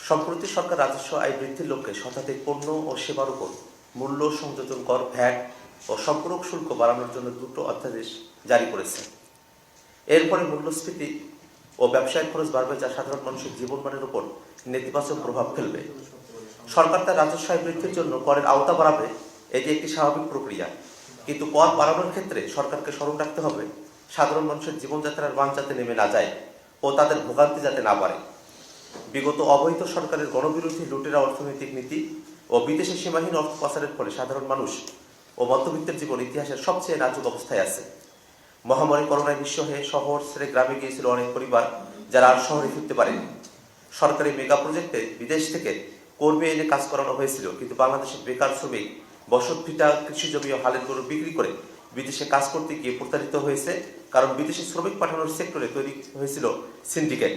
সম্প্রতি সরকার রাজস্ব আয় বৃদ্ধির লক্ষ্যে শতাধিক পণ্য ও সেবার উপর মূল্য সংযোজন কর, ভ্যাট ও সম্পূরক শুল্ক বাড়ানোর জন্য দুটো অধ্যাদেশ জারি করেছে। এরপরে মূল্যস্ফীতি ও ব্যবসায়িক খরচ বাড়বে, যা সাধারণ মানুষের জীবনমানের উপর নেতিবাচক প্রভাব ফেলবে। সরকার তার রাজস্ব আয় বৃদ্ধির জন্য করের আওতা বাড়াবে, এটি একটি স্বাভাবিক প্রক্রিয়া। কিন্তু কর বাড়ানোর ক্ষেত্রে সরকারকে স্মরণ রাখতে হবে সাধারণ মানুষের জীবনযাত্রার মান যাতে নেমে না যায় ও তাদের ভোগান্তি যাতে না বাড়ে। বিগত অবৈধ সরকারের গণবিরোধী লুটেরা অর্থনৈতিক নীতি ও বিদেশে সীমাহীন অর্থ পাচারের ফলে সাধারণ মানুষ ও মধ্যবিত্তের জীবন ইতিহাসের সবচেয়ে নাজুক অবস্থায় আছে। মহামারী করোনায় নিঃস্ব হয়ে শহর ছেড়ে গ্রামে গিয়েছিল অনেক পরিবার, যারা আর শহরে ফিরতে পারেনি। সরকারি মেগা প্রজেক্টে বিদেশ থেকে কর্মী এনে কাজ করানো হয়েছিল, কিন্তু বাংলাদেশের বেকার শ্রমিক বসত ভিটা, কৃষি জমি ও হালের গরু বিক্রি করে বিদেশে কাজ করতে গিয়ে প্রতারিত হয়েছে, কারণ বিদেশে শ্রমিক পাঠানোর সেক্টরে তৈরি হয়েছিল সিন্ডিকেট।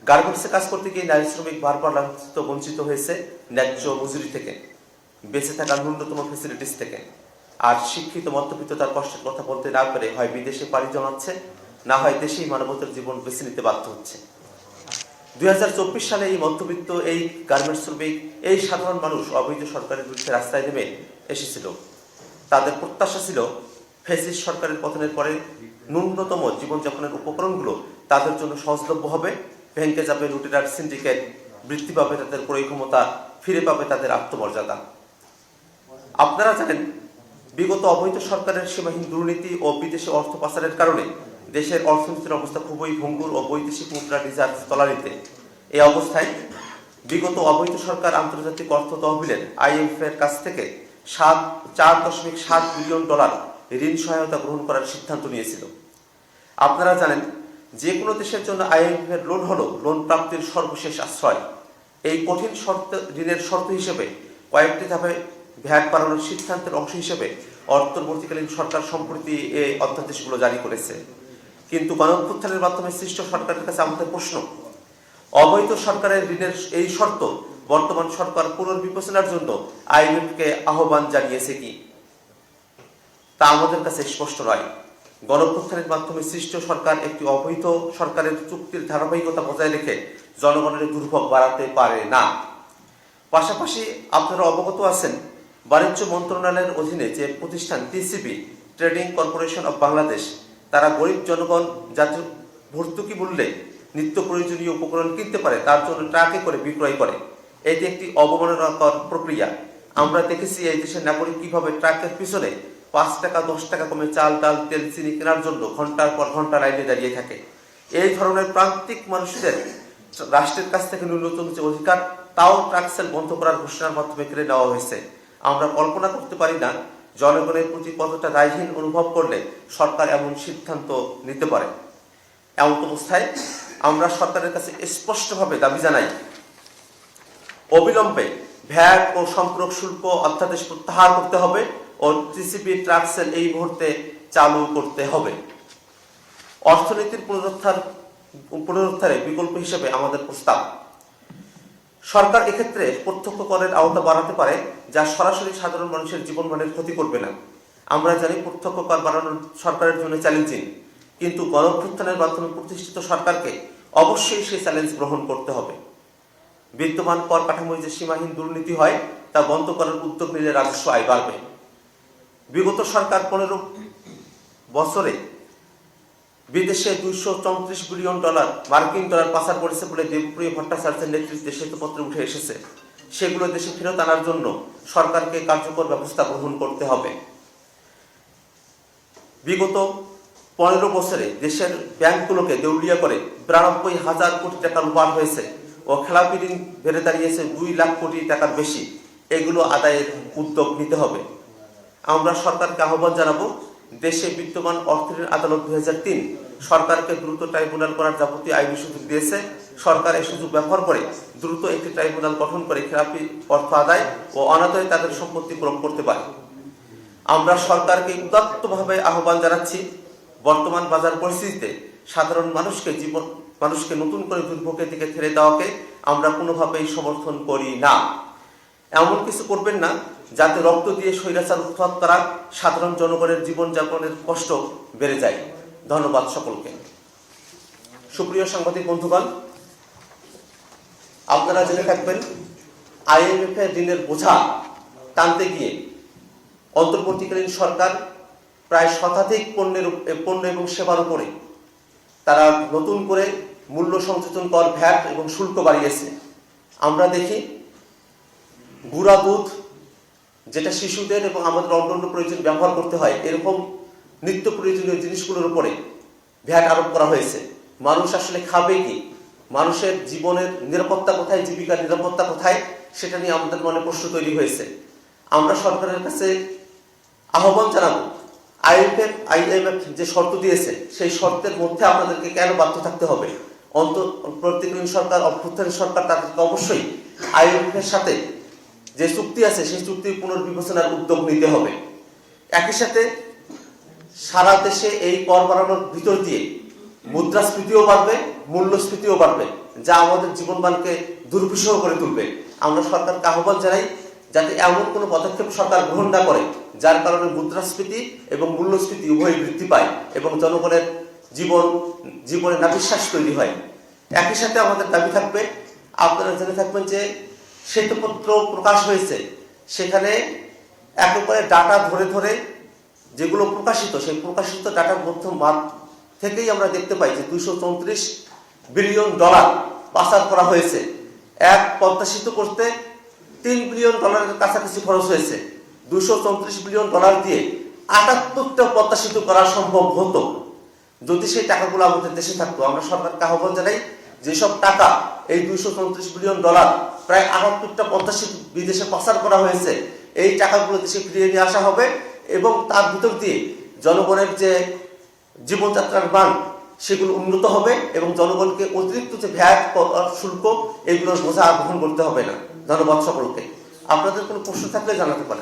গার্মেন্টসে কাজ করতে গিয়ে নারী শ্রমিক বারবার লাঞ্ছিত বঞ্চিত হয়েছে ন্যায্য মজুরি থেকে, বেঁচে থাকার ন্যূনতম ফেসিলিটিস থেকে। আর শিক্ষিত মধ্যবিত্ত তার কষ্টের কথা বলতে না পেরে হয় বিদেশে পাড়ি জমাচ্ছে, না হয় দেশেই মানবতার জীবন বেছে নিতে বাধ্য হচ্ছে। 2024 সালে এই মধ্যবিত্ত, এই গার্মেন্টস শ্রমিক, এই সাধারণ মানুষ অবৈধ সরকারের বিরুদ্ধে রাস্তায় নেমে এসেছিল। তাদের প্রত্যাশা ছিল ফ্যাসিস্ট সরকারের পতনের পরে ন্যূনতম জীবনযাপনের উপকরণগুলো তাদের জন্য সহজলভ্য হবে, ভেঙে যাবে লুটেরার সিন্ডিকেট, বৃদ্ধি পাবে তাদের ক্রয় ক্ষমতা, ফিরে পাবে তাদের আত্মমর্যাদা। আপনারা জানেন, বিগত অবৈধ সরকারের সীমাহীন দুর্নীতি ও বিদেশে অর্থ পাচারের কারণে দেশের অর্থনীতির অবস্থা খুবই ভঙ্গুর ও বৈদেশিক মুদ্রা রিজার্ভ তলানিতে। এই অবস্থায় বিগত অবৈধ সরকার আন্তর্জাতিক অর্থ তহবিলের IMF এর কাছ থেকে $4.7 বিলিয়ন ঋণ সহায়তা গ্রহণ করার সিদ্ধান্ত নিয়েছিল। আপনারা জানেন, যে কোনো দেশের জন্য IMF এর লোন হলো লোন প্রাপ্তির সর্বশেষ আশ্রয়। এই কঠিন ঋণের শর্ত হিসেবে কয়েকটি ধাপে ভ্যাট বাড়ানোর সিদ্ধান্তের অংশ হিসেবে অন্তর্বর্তীকালীন সরকার সম্প্রতি এই অধ্যাদেশগুলো জারি করেছে। কিন্তু গণঅভ্যুত্থানের মাধ্যমে সৃষ্ট সরকারের কাছে আমাদের প্রশ্ন, অবৈধ সরকারের ঋণের এই শর্ত বর্তমান সরকার পুনর্বিবেচনার জন্য IMF-কে আহ্বান জানিয়েছে কি, তা আমাদের কাছে স্পষ্ট নয়। গণঅভ্যুত্থানের মাধ্যমে সৃষ্ট সরকার একটি অবৈধ সরকারের চুক্তির ধারাবাহিকতা বজায় রেখে জনগণের দুর্ভোগ বাড়াতে পারে না। পাশাপাশি আপনারা অবগত আছেন, বাণিজ্য মন্ত্রণালয়ের অধীনে যে প্রতিষ্ঠান TCB, trading corporation of Bangladesh, তারা গরিব জনগণ যাতে ভর্তুকি মূল্যে নিত্য প্রয়োজনীয় উপকরণ কিনতে পারে তার জন্য ট্রাকে করে বিক্রয় করে। এটি একটি অবমাননাকর প্রক্রিয়া। আমরা দেখেছি এই দেশের নাগরিক কিভাবে ট্রাকের পিছনে 5 টাকা 10 টাকা কমে চাল, ডাল, তেল, চিনি কেনার জন্য ঘন্টার পর ঘন্টা লাইনে দাঁড়িয়ে থাকে। এই ধরনের প্রান্তিক মানুষদের রাষ্ট্রের কাছ থেকে ন্যূনতম যে অধিকার, তাও ট্রাক সেল বন্ধ করার ঘোষণার মাধ্যমে কেড়ে নেওয়া হয়েছে। আমরা কল্পনা করতে পারি না জনগণের প্রতি কতটা দায়হীন অনুভব করলে সরকার এমন সিদ্ধান্ত নিতে পারে। এমন অবস্থায় আমরা সরকারের কাছে স্পষ্টভাবে দাবি জানাই, অবিলম্বে ভ্যাট ও সম্পূরক শুল্ক অধ্যাদেশ প্রত্যাহার করতে হবে ও TCB ট্রাক সেল এই মুহূর্তে চালু করতে হবে। অর্থনীতির পুনরুদ্ধারে বিকল্প হিসেবে আমাদের প্রস্তাব, সরকার এক্ষেত্রে প্রত্যক্ষ করের আওতা বাড়াতে পারে, যা সরাসরি সাধারণ মানুষের জীবনমানের ক্ষতি করবে না। আমরা জানি প্রত্যক্ষ কর বাড়ানো সরকারের জন্য চ্যালেঞ্জিং, কিন্তু গণঅভ্যুত্থানের মাধ্যমে প্রতিষ্ঠিত সরকারকে অবশ্যই সেই চ্যালেঞ্জ গ্রহণ করতে হবে। বিদ্যমান কর কাঠামোয় যে সীমাহীন দুর্নীতি হয় তা বন্ধ করার উদ্যোগ নিলে রাজস্ব আয় বাড়বে। বিগত সরকার 15 বছরে বিদেশে $234 বিলিয়ন মার্কিন ডলার পাচার করেছে বলে দেবপ্রিয় ভট্টাচার্যের নেতৃত্বে শ্বেতপত্রে উঠে এসেছে। সেগুলো দেশে ফেরত আনার জন্য সরকারকে কার্যকর ব্যবস্থা গ্রহণ করতে হবে। বিগত 15 বছরে দেশের ব্যাংকগুলোকে দেউলিয়া করে 92,000 কোটি টাকা লুপাট হয়েছে ও খেলাপি ঋণ বেড়ে দাঁড়িয়েছে 2 লাখ কোটি টাকার বেশি। এগুলো আদায়ের উদ্যোগ নিতে হবে। আমরা সরকারকে আহ্বান জানাবো, দেশে বিদ্যমান অর্থঋণ আদালত 2003 সরকারকে দ্রুত ট্রাইব্যুনাল করার যাবতীয় আইনি সুযোগ দিয়েছে। সরকার এই সুযোগ ব্যবহার করে দ্রুত একটি ট্রাইব্যুনাল গঠন করে খেলাপি অর্থ আদায় ও অনাদায়ে তাদের সম্পত্তি ক্রম করতে পারে। আমরা সরকারকে উদাত্তভাবে আহ্বান জানাচ্ছি, বর্তমান বাজার পরিস্থিতিতে সাধারণ মানুষকে নতুন করে দুর্ভোগের দিকে ঠেলে দেওয়াকে আমরা কোনোভাবেই সমর্থন করি না। এমন কিছু করবেন না যাতে রক্ত দিয়ে স্বৈরাচার উৎখাত করা সাধারণ জনগণের জীবনযাপনের কষ্ট বেড়ে যায়। ধন্যবাদ সকলকে। সুপ্রিয় সাংবাদিক বন্ধুগণ, আপনারা জেনে থাকবেন IMF এর ঋণের বোঝা টানতে গিয়ে অন্তর্বর্তীকালীন সরকার প্রায় শতাধিক পণ্য এবং সেবার উপরে তারা নতুন করে মূল্য সংযোজন কর, ভ্যাট এবং শুল্ক বাড়িয়েছে। আমরা দেখি গুঁড়া দুধ, যেটা শিশুদের এবং আমাদের অন্যান্য প্রয়োজন ব্যবহার করতে হয়, এরকম নিত্য প্রয়োজনীয় জিনিসগুলোর উপরে ভ্যাট আরোপ করা হয়েছে। মানুষ আসলে খাবে কি? মানুষের জীবনের নিরাপত্তা কোথায়, জীবিকার নিরাপত্তা কোথায়, সেটা নিয়ে আমাদের মনে প্রশ্ন তৈরি হয়েছে। আমরা সরকারের কাছে আহ্বান জানাবো, IMF যে শর্ত দিয়েছে সেই শর্তের মধ্যে আপনাদেরকে কেন বাধ্য থাকতে হবে? অন্তর্বর্তীকালীন সরকার, অভ্যুত্থানের সরকার, তাদেরকে অবশ্যই IMF এর সাথে যে চুক্তি আছে সেই চুক্তি পুনর্বিবেচনার উদ্যোগ নিতে হবে। একই সাথে সারা দেশে এই কর বাড়ানোর ভিতর দিয়ে মুদ্রাস্ফীতিও বাড়বে, মূল্যস্ফীতিও বাড়বে, যা আমাদের জীবনমানকে দুর্বিষহ করে তুলবে। আমরা সরকারকে আহ্বান জানাই যাতে এমন কোনো পদক্ষেপ সরকার গ্রহণ না করে যার কারণে মুদ্রাস্ফীতি এবং মূল্যস্ফীতি উভয়ই বৃদ্ধি পায় এবং জনগণের জীবনে নাভিশ্বাস তৈরি হয়। একই সাথে আমাদের দাবি থাকবে, আপনারা জেনে থাকবেন যে শ্বেতপত্র প্রকাশ হয়েছে, সেখানে একেবারে ডাটা ধরে ধরে যেগুলো প্রকাশিত, সেই প্রকাশিত ডাটার মধ্যে থেকেই আমরা দেখতে পাই যে $234 বিলিয়ন পাচার করা হয়েছে। এক প্রত্যাশিত করতে $3 বিলিয়ন কাছাকাছি খরচ হয়েছে। $234 বিলিয়ন দিয়ে 78টা প্রত্যাশিত করা সম্ভব হতো যদি সেই টাকাগুলো আমাদের দেশে থাকতো। আমরা সরকারকে আহ্বান জানাই, যেসব টাকা এই $234 বিলিয়ন প্রায় 78টা প্রত্যাশিত বিদেশে পাচার করা হয়েছে, এই টাকাগুলো দেশে ফিরিয়ে নিয়ে আসা হবে এবং তার ভিতর দিয়ে জনগণের যে জীবনযাত্রার মান সেগুলো উন্নত হবে এবং জনগণকে অতিরিক্ত যে ভ্যাট, শুল্ক, এগুলোর বোঝা গ্রহণ করতে হবে না। ধন্যবাদ সকলকে। আপনাদের কোনো প্রশ্ন থাকলে জানাতে পারেন।